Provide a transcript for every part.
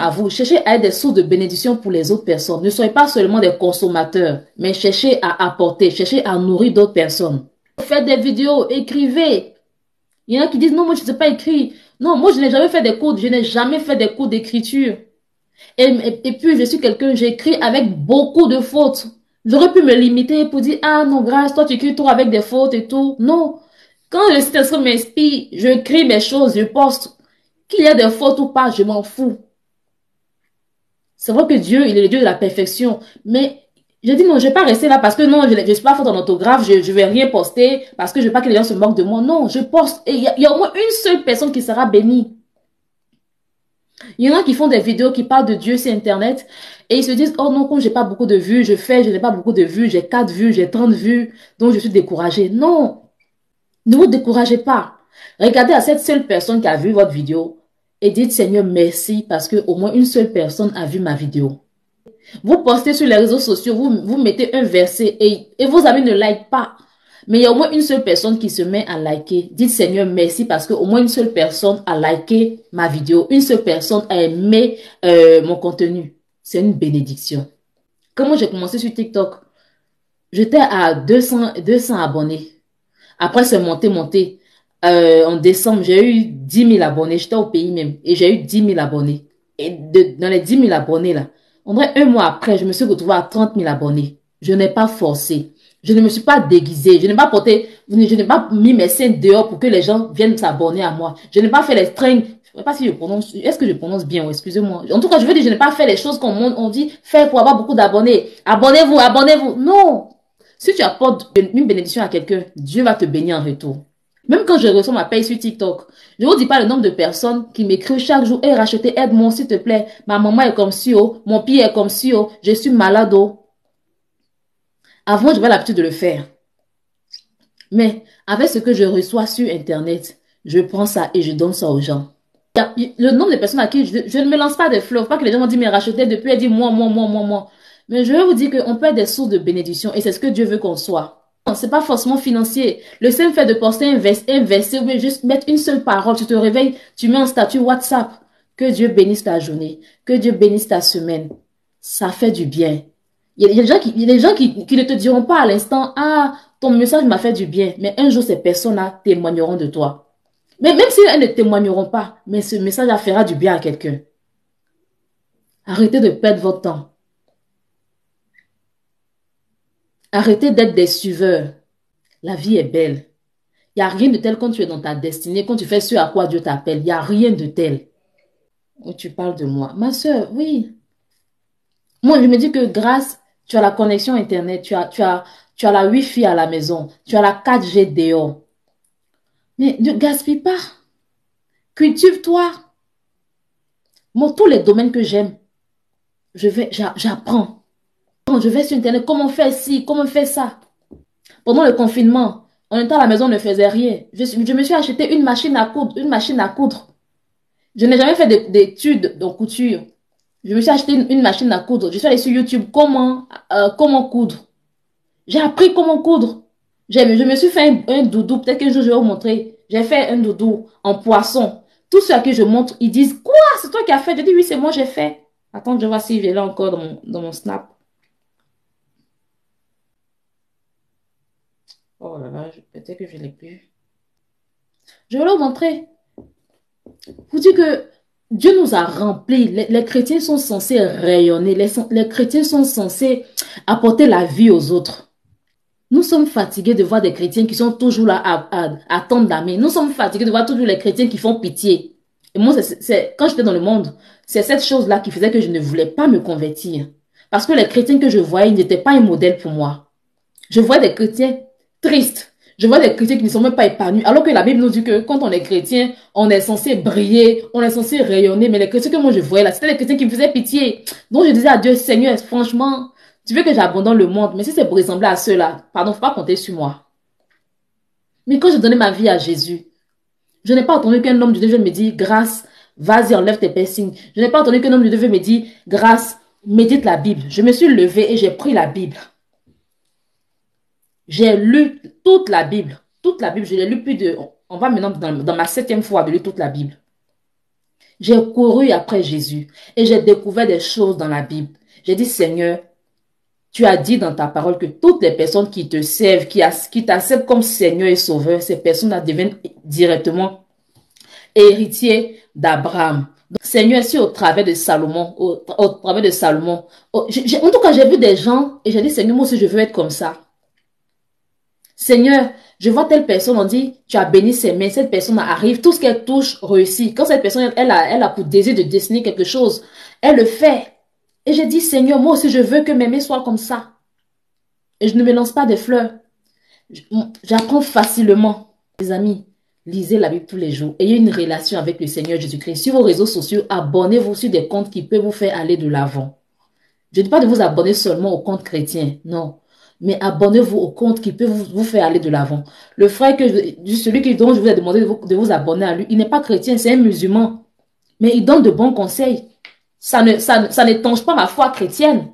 à vous, cherchez à être des sources de bénédiction pour les autres personnes. Ne soyez pas seulement des consommateurs, mais cherchez à apporter, cherchez à nourrir d'autres personnes. Faites des vidéos, écrivez. Il y en a qui disent, non, moi, je ne sais pas écrire. Non, moi, je n'ai jamais fait des cours, je n'ai jamais fait des cours d'écriture. Et puis, je suis quelqu'un, j'écris avec beaucoup de fautes. J'aurais pu me limiter pour dire, ah non, grâce, toi, tu écris tout avec des fautes et tout. Non. Quand le Saint-Esprit m'inspire, j'écris mes choses, je poste. Qu'il y ait des fautes ou pas, je m'en fous. C'est vrai que Dieu, il est le Dieu de la perfection. Mais je dis non, je ne vais pas rester là parce que non, je ne suis pas faute en orthographe, je ne vais rien poster parce que je ne veux pas que les gens se moquent de moi. Non, je poste. Et il y a au moins une seule personne qui sera bénie. Il y en a qui font des vidéos qui parlent de Dieu sur Internet et ils se disent, oh non, comme j'ai pas beaucoup de vues, je n'ai pas beaucoup de vues, j'ai 4 vues, j'ai 30 vues, donc je suis découragée. Non, ne vous découragez pas. Regardez à cette seule personne qui a vu votre vidéo et dites, Seigneur, merci parce que au moins une seule personne a vu ma vidéo. Vous postez sur les réseaux sociaux, vous mettez un verset et vos amis ne like pas. Mais il y a au moins une seule personne qui se met à liker. Dites Seigneur merci parce que au moins une seule personne a liké ma vidéo. Une seule personne a aimé mon contenu. C'est une bénédiction. Comment j'ai commencé sur TikTok? J'étais à 200 abonnés. Après c'est monté. En décembre, j'ai eu 10 000 abonnés. J'étais au pays même. Et j'ai eu 10 000 abonnés. Et dans les 10 000 abonnés là, en vrai, un mois après, je me suis retrouvée à 30 000 abonnés. Je n'ai pas forcé. Je ne me suis pas déguisée. Je n'ai pas porté, je n'ai pas mis mes seins dehors pour que les gens viennent s'abonner à moi. Je n'ai pas fait les strings. Je ne sais pas si je prononce, est-ce que je prononce bien, excusez-moi. En tout cas, je veux dire, je n'ai pas fait les choses qu'on dit faire pour avoir beaucoup d'abonnés. Abonnez-vous, abonnez-vous. Non. Si tu apportes une bénédiction à quelqu'un, Dieu va te bénir en retour. Même quand je reçois ma paye sur TikTok, je ne vous dis pas le nombre de personnes qui m'écrivent chaque jour, hey, rachetez, aide-moi s'il te plaît. Ma maman est comme si, oh, mon pied est comme si, oh, je suis malade, oh. Avant, j'avais l'habitude de le faire. Mais avec ce que je reçois sur Internet, je prends ça et je donne ça aux gens. Le nombre de personnes à qui je ne me lance pas des fleurs. Pas que les gens vont dire, mais rachetez depuis, elle dit moi. Mais je vais vous dire qu'on peut être des sources de bénédiction et c'est ce que Dieu veut qu'on soit. C'est pas forcément financier. Le simple fait de poster un verset ou juste mettre une seule parole, tu te réveilles, tu mets un statut WhatsApp. Que Dieu bénisse ta journée, que Dieu bénisse ta semaine. Ça fait du bien. Il y a des gens qui ne te diront pas à l'instant, ah, ton message m'a fait du bien. Mais un jour, ces personnes-là témoigneront de toi. Mais même si elles ne témoigneront pas, mais ce message fera du bien à quelqu'un. Arrêtez de perdre votre temps. Arrêtez d'être des suiveurs. La vie est belle. Il n'y a rien de tel quand tu es dans ta destinée, quand tu fais ce à quoi Dieu t'appelle. Il n'y a rien de tel. Oh, tu parles de moi. Ma soeur, oui. Moi, je me dis que grâce, tu as la connexion Internet, tu as la Wi-Fi à la maison, tu as la 4G dehors. Mais ne gaspille pas. Cultive-toi. Moi, tous les domaines que j'aime, j'apprends. Je vais sur Internet, comment faire ci, comment faire ça. Pendant le confinement, en étant à la maison, on ne faisait rien. Je me suis acheté une machine à coudre, Je n'ai jamais fait d'études de couture. Je me suis acheté une machine à coudre. Je suis allée sur YouTube, comment coudre. J'ai appris comment coudre. Je me suis fait un doudou, peut-être qu'un jour je vais vous montrer. J'ai fait un doudou en poisson. Tous ceux à qui je montre, ils disent, quoi, c'est toi qui as fait? Je dis, oui, c'est moi, j'ai fait. Attends, je vois s'il est là encore dans mon snap. Oh là là, peut-être que je ne l'ai plus. Je vais vous montrer. Vous dites que Dieu nous a remplis. Les chrétiens sont censés rayonner. Les chrétiens sont censés apporter la vie aux autres. Nous sommes fatigués de voir des chrétiens qui sont toujours là à tendre la main. Nous sommes fatigués de voir toujours les chrétiens qui font pitié. Et moi, quand j'étais dans le monde, c'est cette chose-là qui faisait que je ne voulais pas me convertir. Parce que les chrétiens que je voyais, ils n'étaient pas un modèle pour moi. Je voyais des chrétiens tristes. Je vois des chrétiens qui ne sont même pas épanouis. Alors que la Bible nous dit que quand on est chrétien, on est censé briller, on est censé rayonner. Mais les chrétiens que moi je voyais là, c'était des chrétiens qui me faisaient pitié. Donc je disais à Dieu, Seigneur, franchement, tu veux que j'abandonne le monde. Mais si c'est pour ressembler à ceux-là, pardon, faut pas compter sur moi. Mais quand j'ai donné ma vie à Jésus, je n'ai pas entendu qu'un homme de Dieu me dise, grâce, vas-y, enlève tes piercings. Je n'ai pas entendu qu'un homme de Dieu me dise, grâce, médite la Bible. Je me suis levée et j'ai pris la Bible. J'ai lu toute la Bible. Toute la Bible, je l'ai lu plus de... On va maintenant dans ma 7e fois de lire toute la Bible. J'ai couru après Jésus et j'ai découvert des choses dans la Bible. J'ai dit, Seigneur, tu as dit dans ta parole que toutes les personnes qui te servent, qui t'acceptent comme Seigneur et Sauveur, ces personnes-là deviennent directement héritiers d'Abraham. Seigneur, si au travers de Salomon, au travers de Salomon, en tout cas, j'ai vu des gens et j'ai dit, Seigneur, moi aussi, je veux être comme ça. Seigneur, je vois telle personne, on dit, tu as béni ses mains, cette personne arrive, tout ce qu'elle touche réussit. Quand cette personne, elle a pour désir de dessiner quelque chose, elle le fait. Et j'ai dit, Seigneur, moi aussi, je veux que mes mains soient comme ça. Et je ne me lance pas des fleurs. J'apprends facilement. Les amis, lisez la Bible tous les jours. Ayez une relation avec le Seigneur Jésus-Christ. Sur vos réseaux sociaux, abonnez-vous sur des comptes qui peuvent vous faire aller de l'avant. Je ne dis pas de vous abonner seulement aux comptes chrétiens, non. Mais abonnez-vous aux comptes qui peuvent vous faire aller de l'avant. Le frère, celui dont je vous ai demandé de vous abonner à lui, il n'est pas chrétien, c'est un musulman. Mais il donne de bons conseils. Ça n'étanche pas ma foi chrétienne.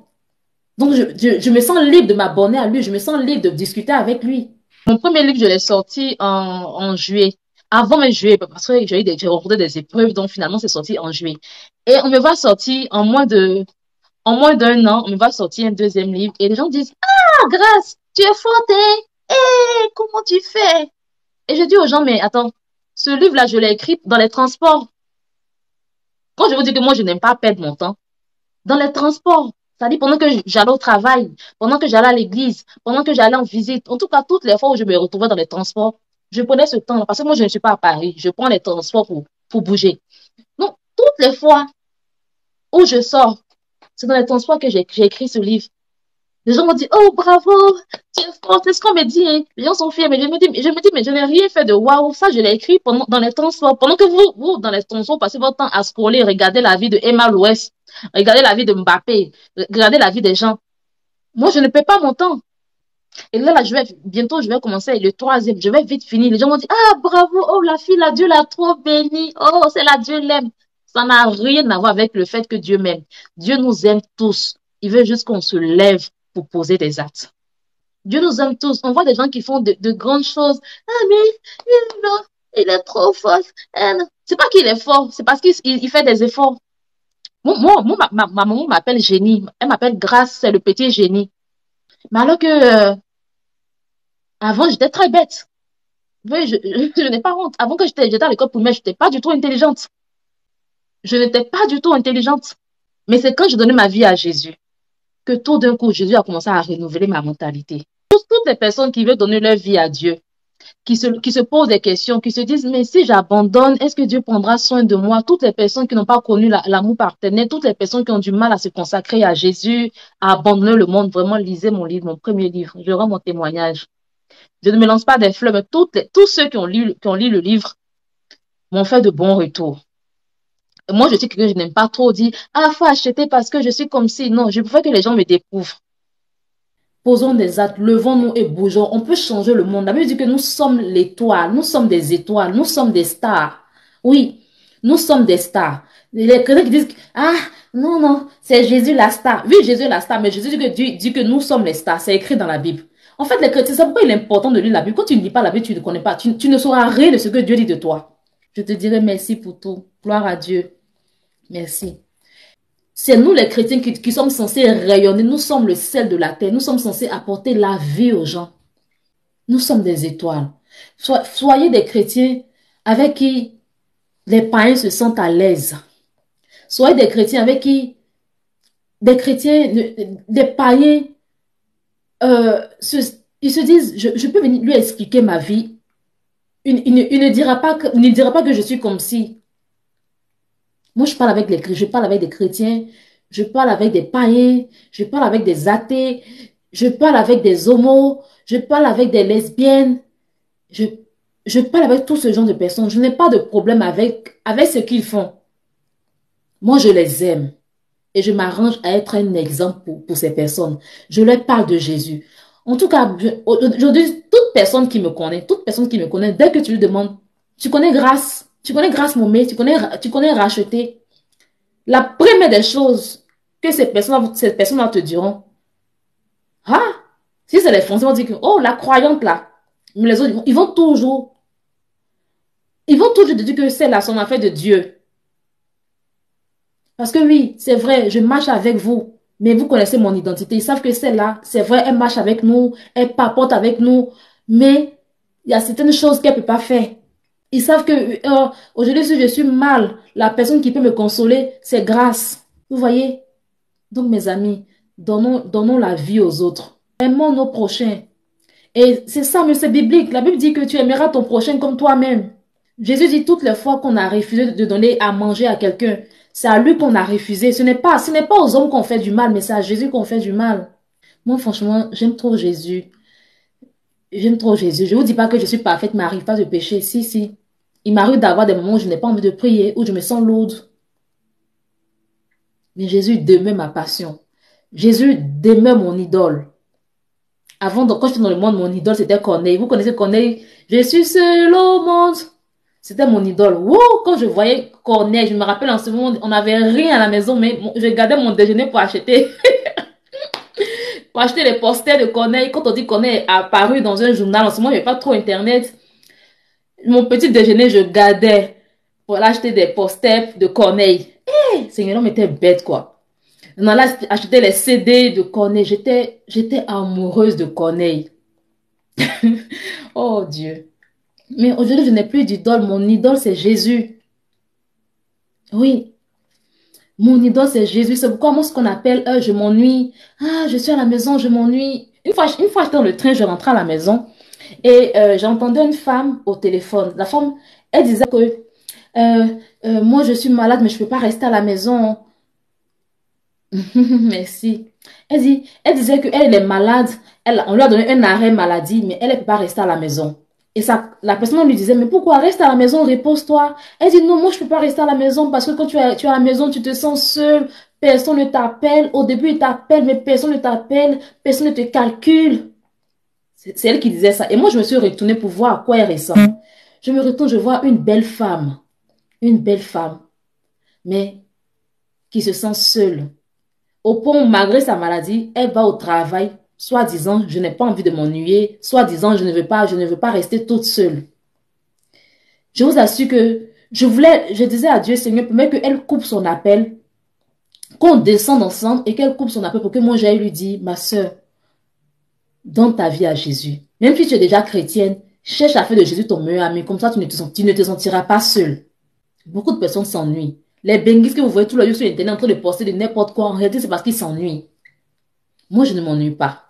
Donc, je me sens libre de m'abonner à lui. Je me sens libre de discuter avec lui. Mon premier livre, je l'ai sorti en juillet. Avant mai juillet, parce que j'ai rencontré des épreuves, donc finalement, c'est sorti en juillet. Et on me va sortir en moins d'un an, on me va sortir un deuxième livre. Et les gens disent, ah, Grâce, tu es forte, hein? Eh, comment tu fais? Et je dis aux gens, mais attends, ce livre-là, je l'ai écrit dans les transports. Quand je vous dis que moi, je n'aime pas perdre mon temps, dans les transports. C'est-à-dire pendant que j'allais au travail, pendant que j'allais à l'église, pendant que j'allais en visite. En tout cas, toutes les fois où je me retrouvais dans les transports, je prenais ce temps-là. Parce que moi, je ne suis pas à Paris. Je prends les transports pour bouger. Donc, toutes les fois où je sors, c'est dans les transports que j'ai écrit ce livre. Les gens m'ont dit, oh, bravo, tu es forte, c'est ce qu'on me dit, hein. Les gens sont fiers, mais mais je n'ai rien fait de waouh. Ça, je l'ai écrit dans les transports. Pendant que vous, dans les transports, passez votre temps à scroller, regarder la vie de Emma Louès, regarder la vie de Mbappé, regarder la vie des gens. Moi, je ne perds pas mon temps. Et là, bientôt, je vais commencer le troisième. Je vais vite finir. Les gens m'ont dit, ah, bravo, oh, la fille, là, Dieu l'a trop bénie. Oh, c'est là, Dieu l'aime. Ça n'a rien à voir avec le fait que Dieu m'aime. Dieu nous aime tous. Il veut juste qu'on se lève pour poser des actes. Dieu nous aime tous. On voit des gens qui font de grandes choses. Ah, mais, non, il est trop fort. C'est pas qu'il est fort, c'est parce qu'il fait des efforts. Ma maman m'appelle génie. Elle m'appelle Grâce, c'est le petit génie. Mais alors que, avant, j'étais très bête. Oui, je n'ai pas honte. Avant que j'étais à l'école primaire, je n'étais pas du tout intelligente. Je n'étais pas du tout intelligente. Mais c'est quand je donnais ma vie à Jésus que tout d'un coup, Jésus a commencé à renouveler ma mentalité. Toutes les personnes qui veulent donner leur vie à Dieu, qui se posent des questions, qui se disent, mais si j'abandonne, est-ce que Dieu prendra soin de moi? Toutes les personnes qui n'ont pas connu l'amour paternel, toutes les personnes qui ont du mal à se consacrer à Jésus, à abandonner le monde, vraiment, lisez mon livre, mon premier livre. Je rends mon témoignage. Je ne me lance pas des fleurs, mais tous ceux qui ont lu le livre m'ont fait de bons retours. Et moi, je sais que je n'aime pas trop dire, ah, faut acheter parce que je suis comme si. Non, je préfère que les gens me découvrent. Posons des actes, levons-nous et bougeons. On peut changer le monde. La Bible dit que nous sommes l'étoile, nous sommes des étoiles, nous sommes des stars. Oui, nous sommes des stars. Les chrétiens qui disent, ah, non, non, c'est Jésus la star. Oui, Jésus est la star, mais Jésus dit que nous sommes les stars. C'est écrit dans la Bible. En fait, les chrétiens, c'est pourquoi il est important de lire la Bible. Quand tu ne lis pas la Bible, tu ne connais pas. Tu ne sauras rien de ce que Dieu dit de toi. Je te dirai merci pour tout. Gloire à Dieu. Merci. C'est nous les chrétiens qui sommes censés rayonner. Nous sommes le sel de la terre. Nous sommes censés apporter la vie aux gens. Nous sommes des étoiles. Soyez des chrétiens avec qui les païens se sentent à l'aise. Soyez des chrétiens avec qui des chrétiens, des païens, ils se disent, je peux venir lui expliquer ma vie. Il ne dira pas que je suis comme si. Moi, je parle avec des chrétiens, je parle avec des païens, je parle avec des athées, je parle avec des homos, je parle avec des lesbiennes, je parle avec tout ce genre de personnes. Je n'ai pas de problème avec ce qu'ils font. Moi, je les aime et je m'arrange à être un exemple pour ces personnes. Je leur parle de Jésus. En tout cas, aujourd'hui, toute personne qui me connaît, dès que tu lui demandes, tu connais Grâce Momé, tu connais Racheté. La première des choses que ces personnes te diront, ah, si c'est les Français, ils vont dire que, oh, la croyante là. Mais les autres, ils vont toujours te dire que c'est la son affaire de Dieu. Parce que oui, c'est vrai, je marche avec vous. Mais vous connaissez mon identité. Ils savent que celle-là, c'est vrai, elle marche avec nous, elle papote avec nous. Mais il y a certaines choses qu'elle ne peut pas faire. Ils savent que aujourd'hui, si je suis mal, la personne qui peut me consoler, c'est grâce. Vous voyez? Donc, mes amis, donnons la vie aux autres. Aimons nos prochains. Et c'est ça, mais c'est biblique. La Bible dit que tu aimeras ton prochain comme toi-même. Jésus dit toutes les fois qu'on a refusé de donner à manger à quelqu'un, c'est à lui qu'on a refusé. Ce n'est pas aux hommes qu'on fait du mal, mais c'est à Jésus qu'on fait du mal. Moi, franchement, j'aime trop Jésus. J'aime trop Jésus. Je ne vous dis pas que je suis parfaite, mais m'arrive pas de pécher. Si, si. Il m'arrive d'avoir des moments où je n'ai pas envie de prier, où je me sens lourde. Mais Jésus demeure ma passion. Jésus demeure mon idole. Avant, donc, quand j'étais dans le monde, mon idole, c'était Corneille. Vous connaissez Corneille? Je suis seul au monde. C'était mon idole. Wow, quand je voyais Corneille, je me rappelle en ce moment, on n'avait rien à la maison, mais je gardais mon déjeuner pour acheter les posters de Corneille. Quand on dit Corneille est apparu dans un journal, en ce moment, il n'y avait pas trop Internet. Mon petit déjeuner, je gardais pour acheter des posters de Corneille. Hey, Seigneur, l'homme était bête, quoi. On allait acheter les CD de Corneille. J'étais amoureuse de Corneille. Oh Dieu. Mais aujourd'hui, je n'ai plus d'idole. Mon idole, c'est Jésus. Oui, mon idole, c'est Jésus. C'est pourquoi moi, ce qu'on appelle, je m'ennuie. Ah, je suis à la maison, je m'ennuie. Une fois, j'étais dans le train, je rentrais à la maison et j'entendais une femme au téléphone. La femme, elle disait que moi, je suis malade, mais je ne peux pas rester à la maison. Merci. Elle disait qu'elle est malade. On lui a donné un arrêt maladie, mais elle ne peut pas rester à la maison. Et ça, la personne lui disait, mais pourquoi reste à la maison, repose-toi. Elle dit, non, moi, je ne peux pas rester à la maison parce que quand tu es à la maison, tu te sens seule. Personne ne t'appelle. Au début, il t'appelle, mais personne ne t'appelle. Personne ne te calcule. C'est elle qui disait ça. Et moi, je me suis retournée pour voir à quoi elle ressemble. Je me retourne, je vois une belle femme. Une belle femme. Mais qui se sent seule. Au point où, malgré sa maladie, elle va au travail, soi-disant, je n'ai pas envie de m'ennuyer, soi-disant, je ne veux pas rester toute seule. Je vous assure que je disais à Dieu, Seigneur, permets qu'elle coupe son appel, qu'on descende ensemble et qu'elle coupe son appel pour que moi j'aille lui dire, ma soeur, donne ta vie à Jésus. Même si tu es déjà chrétienne, cherche à faire de Jésus ton meilleur ami, comme ça tu ne te sentiras pas seule. Beaucoup de personnes s'ennuient. Les benguistes que vous voyez tout le jour sur Internet en train de poster de n'importe quoi, en réalité, c'est parce qu'ils s'ennuient. Moi, je ne m'ennuie pas.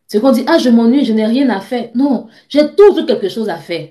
C'est qu'on dit, ah, je m'ennuie, je n'ai rien à faire. Non, j'ai toujours quelque chose à faire.